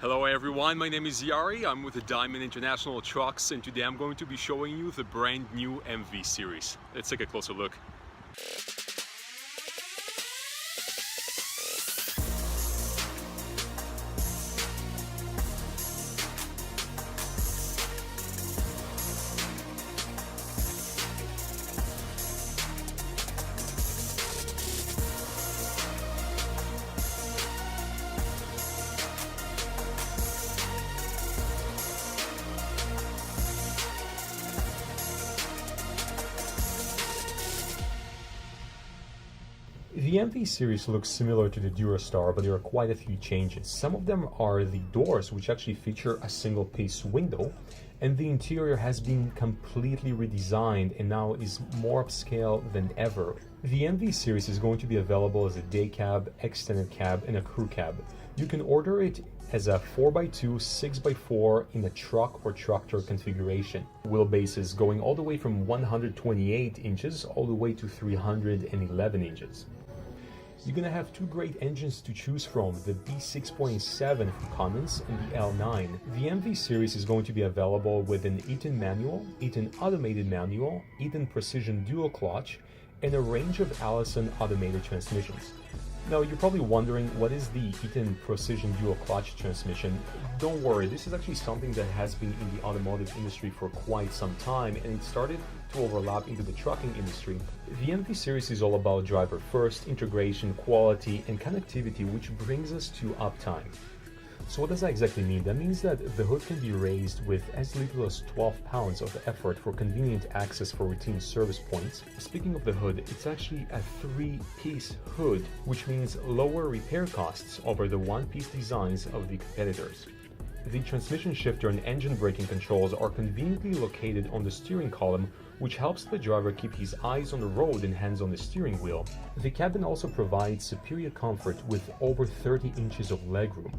Hello everyone, my name is Yari. I'm with the Diamond International Trucks, and today I'm going to be showing you the brand new MV series. Let's take a closer look. The MV series looks similar to the Durastar, but there are quite a few changes. Some of them are the doors, which actually feature a single piece window, and the interior has been completely redesigned and now is more upscale than ever. The MV series is going to be available as a day cab, extended cab, and a crew cab. You can order it as a 4x2, 6x4 in a truck or tractor configuration. Wheelbases going all the way from 128 inches all the way to 311 inches. You're going to have two great engines to choose from, the B6.7 from Cummins and the L9. The MV series is going to be available with an Eaton manual, Eaton automated manual, Eaton precision dual clutch, and a range of Allison automated transmissions. Now, you're probably wondering, what is the Eaton Precision Dual Clutch transmission? Don't worry, this is actually something that has been in the automotive industry for quite some time, and it started to overlap into the trucking industry. The MV series is all about driver first, integration, quality, and connectivity, which brings us to uptime. So what does that exactly mean? That means that the hood can be raised with as little as 12 pounds of effort for convenient access for routine service points. Speaking of the hood, it's actually a 3-piece hood, which means lower repair costs over the 1-piece designs of the competitors. The transmission shifter and engine braking controls are conveniently located on the steering column, which helps the driver keep his eyes on the road and hands on the steering wheel. The cabin also provides superior comfort with over 30 inches of legroom.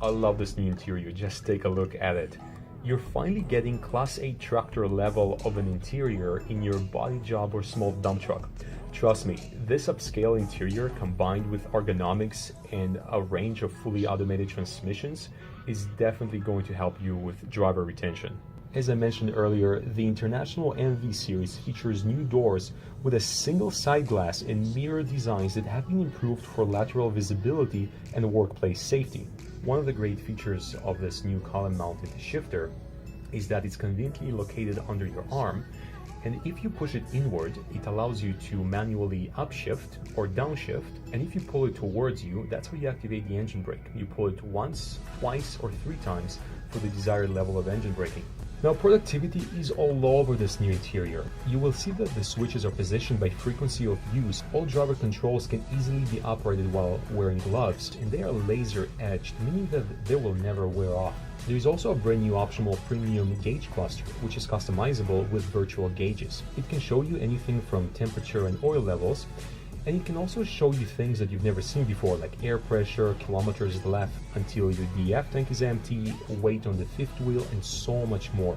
I love this new interior, just take a look at it. You're finally getting Class 8 tractor level of an interior in your body job or small dump truck. Trust me, this upscale interior combined with ergonomics and a range of fully automated transmissions is definitely going to help you with driver retention. As I mentioned earlier, the International MV series features new doors with a single side glass and mirror designs that have been improved for lateral visibility and workplace safety. One of the great features of this new column-mounted shifter is that it's conveniently located under your arm, and if you push it inward, it allows you to manually upshift or downshift, and if you pull it towards you, that's how you activate the engine brake. You pull it once, twice, or 3 times for the desired level of engine braking. Now, productivity is all over this new interior. You will see that the switches are positioned by frequency of use. All driver controls can easily be operated while wearing gloves, and they are laser etched, meaning that they will never wear off. There is also a brand new optional premium gauge cluster, which is customizable with virtual gauges. It can show you anything from temperature and oil levels, and it can also show you things that you've never seen before, like air pressure, kilometers left until your DEF tank is empty, weight on the fifth wheel, and so much more.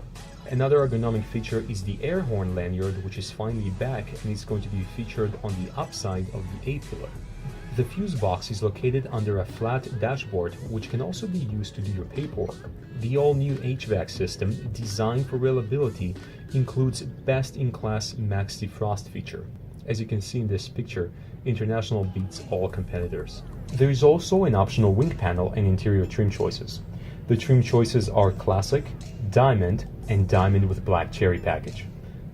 Another ergonomic feature is the air horn lanyard, which is finally back and is going to be featured on the upside of the A-pillar. The fuse box is located under a flat dashboard, which can also be used to do your paperwork. The all-new HVAC system, designed for reliability, includes best-in-class max defrost feature. As you can see in this picture, International beats all competitors. There is also an optional wing panel and interior trim choices. The trim choices are Classic, Diamond, and Diamond with Black Cherry package.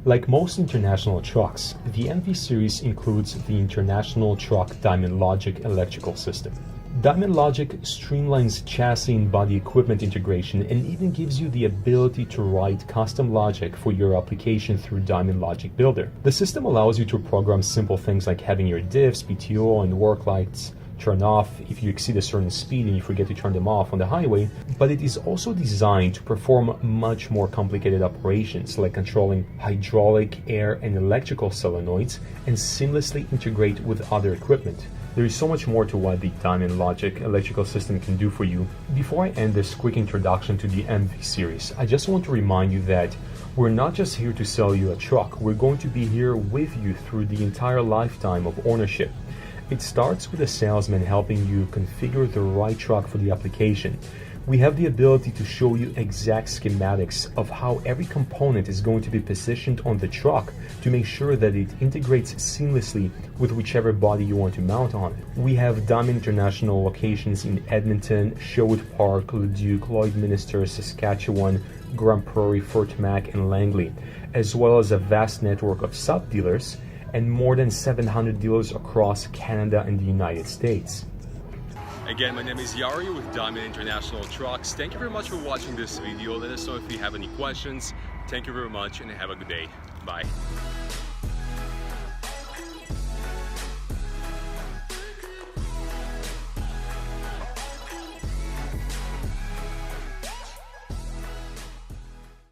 Like most International trucks, the MV series includes the International Truck Diamond Logic electrical system. Diamond Logic streamlines chassis and body equipment integration and even gives you the ability to write custom logic for your application through Diamond Logic Builder. The system allows you to program simple things like having your diffs, PTO, and work lights turn off if you exceed a certain speed and you forget to turn them off on the highway, but it is also designed to perform much more complicated operations like controlling hydraulic, air, and electrical solenoids and seamlessly integrate with other equipment. There is so much more to what the Diamond Logic electrical system can do for you. Before I end this quick introduction to the MV series, I just want to remind you that we're not just here to sell you a truck, we're going to be here with you through the entire lifetime of ownership. It starts with a salesman helping you configure the right truck for the application. We have the ability to show you exact schematics of how every component is going to be positioned on the truck to make sure that it integrates seamlessly with whichever body you want to mount on it. We have Diamond International locations in Edmonton, Sherwood Park, Leduc, Lloydminster, Saskatchewan, Grand Prairie, Fort Mac, and Langley, as well as a vast network of sub-dealers and more than 700 dealers across Canada and the United States. Again, my name is Yari with Diamond International Trucks. Thank you very much for watching this video. Let us know if you have any questions. Thank you very much and have a good day. Bye.